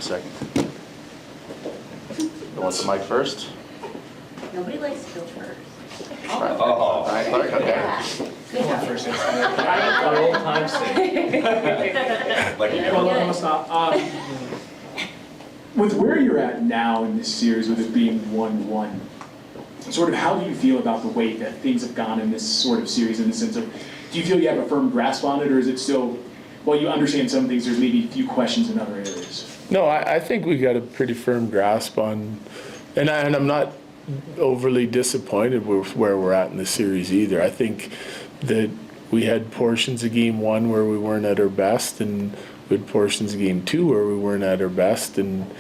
second. Who wants the mic first? Nobody likes to go first. Oh. All right, Clark, okay. Yeah. Good job. First for old time's sake. Well, Stop. With where you're at now in this series, with it being 1-1, sort of how do you feel about the way that things have gone in this sort of series, in the sense of, do you feel you have a firm grasp on it, or is it still, well, you understand some things, there's maybe a few questions in other areas? No, I think we got a pretty firm grasp on, and I'm not overly disappointed with where we're at in the series either. I think that we had portions of game one where we weren't at our best, and we had portions of game two where we weren't at our best, and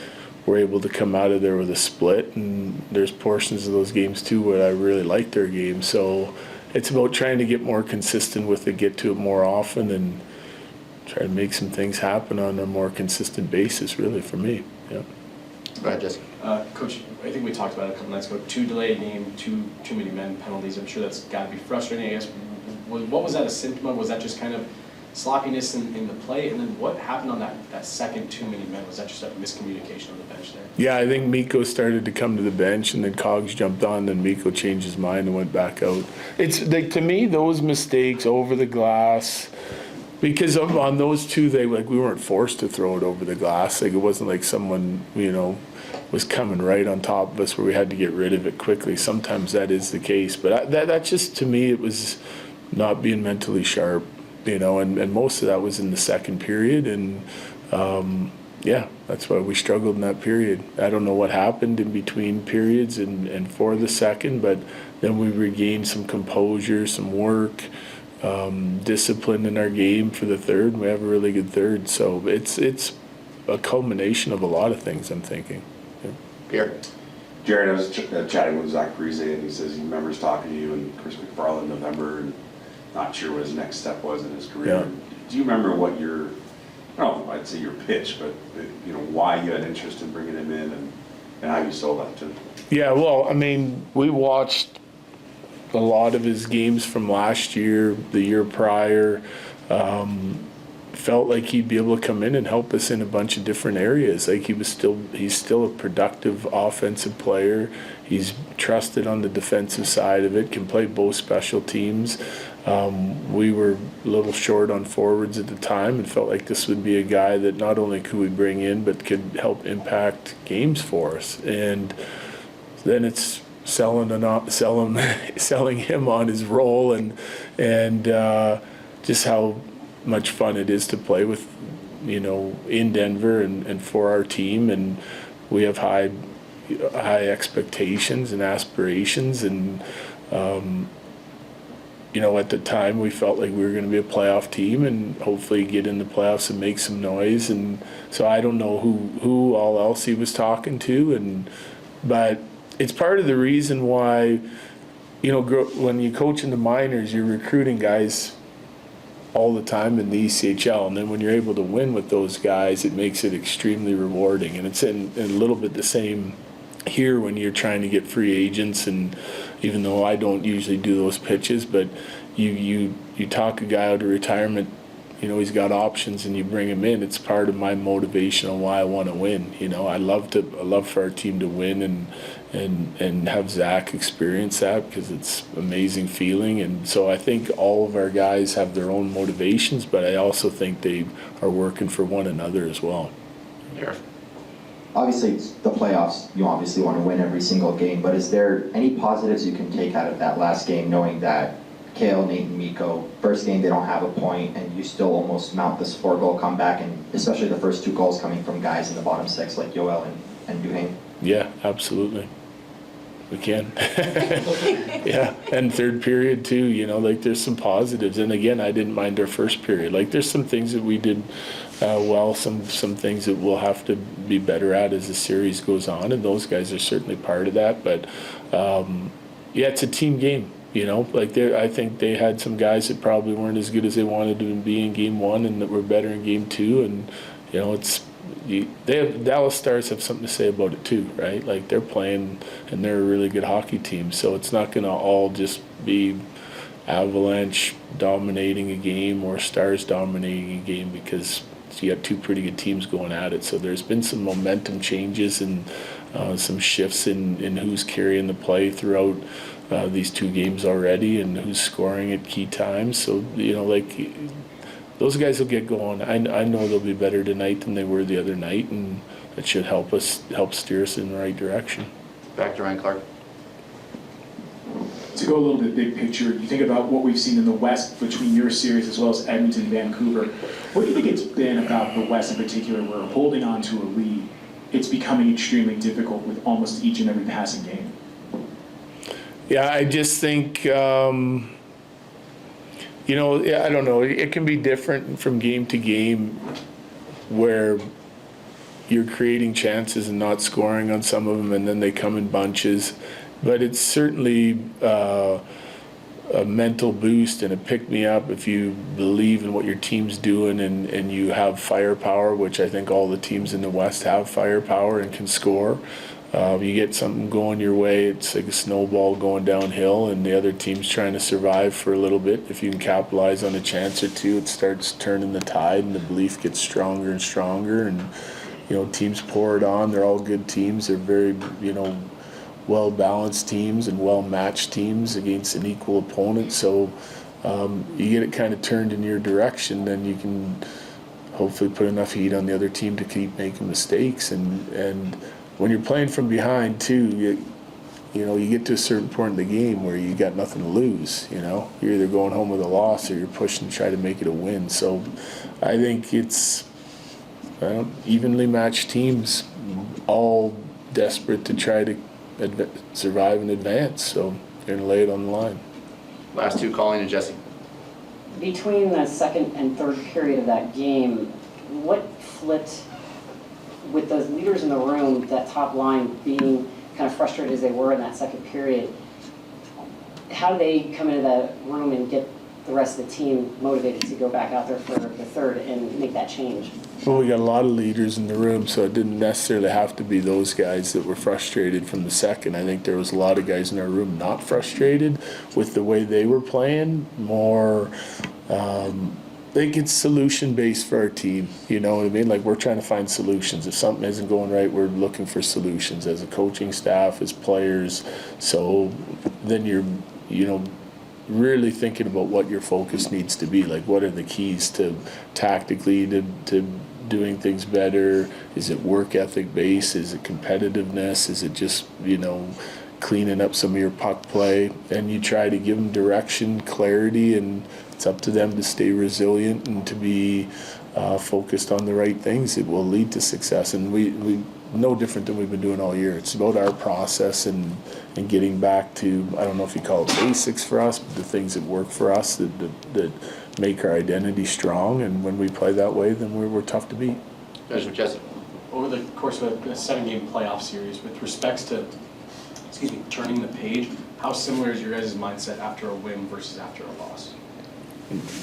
we're able to come out of there with a split. And there's portions of those games too where I really liked our game. So it's about trying to get more consistent with it, get to it more often, and try to make some things happen on a more consistent basis, really, for me. Yeah. Go ahead, Jesse. Coach, I think we talked about it a couple nights ago. 2 delayed game, too many men penalties. I'm sure that's got to be frustrating. I guess, what was that a symptom of? Was that just kind of sloppiness in the play? And then what happened on that second too many men? Was that just a miscommunication on the bench there? Yeah, I think Mikko started to come to the bench, and then Cogs jumped on, then Mikko changed his mind and went back out. It's like, to me, those mistakes over the glass, because on those two, we weren't forced to throw it over the glass. Like, it wasn't like someone, was coming right on top of us where we had to get rid of it quickly. Sometimes that is the case, but that just, to me, it was not being mentally sharp, and most of that was in the second period, and yeah, that's why we struggled in that period. I don't know what happened in between periods and for the second, but then we regained some composure, some work, discipline in our game for the third, and we have a really good third. So it's a culmination of a lot of things, I'm thinking. Yeah. Pierre. Jared, I was chatting with Zach Parise, and he says he remembers talking to you and Chris McFarland in November, and not sure what his next step was in his career. Yeah. Do you remember what your, I'd say your pitch, but why you had interest in bringing him in, and how you sold that to him? Yeah, well, I mean, we watched a lot of his games from last year, the year prior. Felt like he'd be able to come in and help us in a bunch of different areas. Like, he's still a productive offensive player. He's trusted on the defensive side of it, can play both special teams. We were a little short on forwards at the time and felt like this would be a guy that not only could we bring in, but could help impact games for us. And then it's selling him on his role, and just how much fun it is to play with, in Denver and for our team. And we have high expectations and aspirations, and at the time we felt like we were going to be a playoff team and hopefully get in the playoffs and make some noise. And so I don't know who all else he was talking to, but it's part of the reason why, when you coach in the minors, you're recruiting guys all the time in the ECHL, and then when you're able to win with those guys, it makes it extremely rewarding. And it's in a little bit the same here when you're trying to get free agents, and even though I don't usually do those pitches, but you talk a guy out of retirement, he's got options, and you bring him in. It's part of my motivation on why I want to win. I love for our team to win, and have Zach experience that, because it's an amazing feeling. And so I think all of our guys have their own motivations, but I also think they are working for one another as well. Pierre. Obviously, it's the playoffs. You obviously want to win every single game, but is there any positives you can take out of that last game, knowing that Kale, Nate, and Mikko, first game they don't have a point, and you still almost mount this 4-goal comeback, and especially the first 2 goals coming from guys in the bottom 6 like Yoel and Duhaime? Yeah, absolutely. We can. Yeah, and third period too, there's some positives. And again, I didn't mind our first period. Like, there's some things that we did well, some things that we'll have to be better at as the series goes on, and those guys are certainly part of that. But yeah, it's a team game. I think they had some guys that probably weren't as good as they wanted to be in game 1, and that were better in game 2. And Dallas Stars have something to say about it too, right? Like, they're playing, and they're a really good hockey team. So it's not going to all just be Avalanche dominating a game or Stars dominating a game, because you got two pretty good teams going at it. So there's been some momentum changes and some shifts in who's carrying the play throughout these two games already and who's scoring at key times. So, like, those guys will get going. I know they'll be better tonight than they were the other night, and it should help steer us in the right direction. Back to Ryan Clark. To go a little bit big picture, you think about what we've seen in the West between your series as well as Edmonton and Vancouver. What do you think it's been about the West in particular where holding on to a lead, it's becoming extremely difficult with almost each and every passing game? Yeah, I just think, I don't know. It can be different from game to game where you're creating chances and not scoring on some of them, and then they come in bunches. But it's certainly a mental boost and a pick-me-up if you believe in what your team's doing and you have firepower, which I think all the teams in the West have firepower and can score. You get something going your way, it's like a snowball going downhill, and the other team's trying to survive for a little bit. If you can capitalize on a chance or two, it starts turning the tide, and the belief gets stronger and stronger. And teams pour it on. They're all good teams. They're very well-balanced teams and well-matched teams against an equal opponent. So you get it kind of turned in your direction, then you can hopefully put enough heat on the other team to keep making mistakes. And when you're playing from behind too, you get to a certain point in the game where you got nothing to lose. You're either going home with a loss or you're pushing to try to make it a win. So I think it's evenly matched teams, all desperate to try to survive and advance. So you're gonna lay it on the line. Last two, Colleen and Jesse. Between the second and third period of that game, what flipped with those leaders in the room, that top line being kind of frustrated as they were in that second period? How do they come into that room and get the rest of the team motivated to go back out there for the third and make that change? Well, we got a lot of leaders in the room, so it didn't necessarily have to be those guys that were frustrated from the second. I think there was a lot of guys in our room not frustrated with the way they were playing, more I think it's solution-based for our team, you know what I mean? Like, we're trying to find solutions. If something isn't going right, we're looking for solutions as a coaching staff, as players. So then you're, really thinking about what your focus needs to be. Like, what are the keys to tactically to doing things better? Is it work ethic based? Is it competitiveness? Is it just, cleaning up some of your puck play? And you try to give them direction, clarity, and it's up to them to stay resilient and to be focused on the right things. It will lead to success. And we no different than we've been doing all year. It's about our process and getting back to, I don't know if you call it basics for us, but the things that work for us that make our identity strong. And when we play that way, then we're tough to beat. Finish with Jesse. Over the course of a 7-game playoff series, with respects to, turning the page, how similar is your guys' mindset after a win versus after a loss?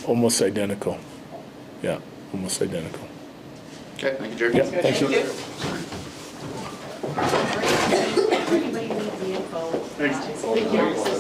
Almost identical. Yeah, almost identical. Okay, thank you, Jerry. Yeah, thank you. Anybody needs the info? Thank you.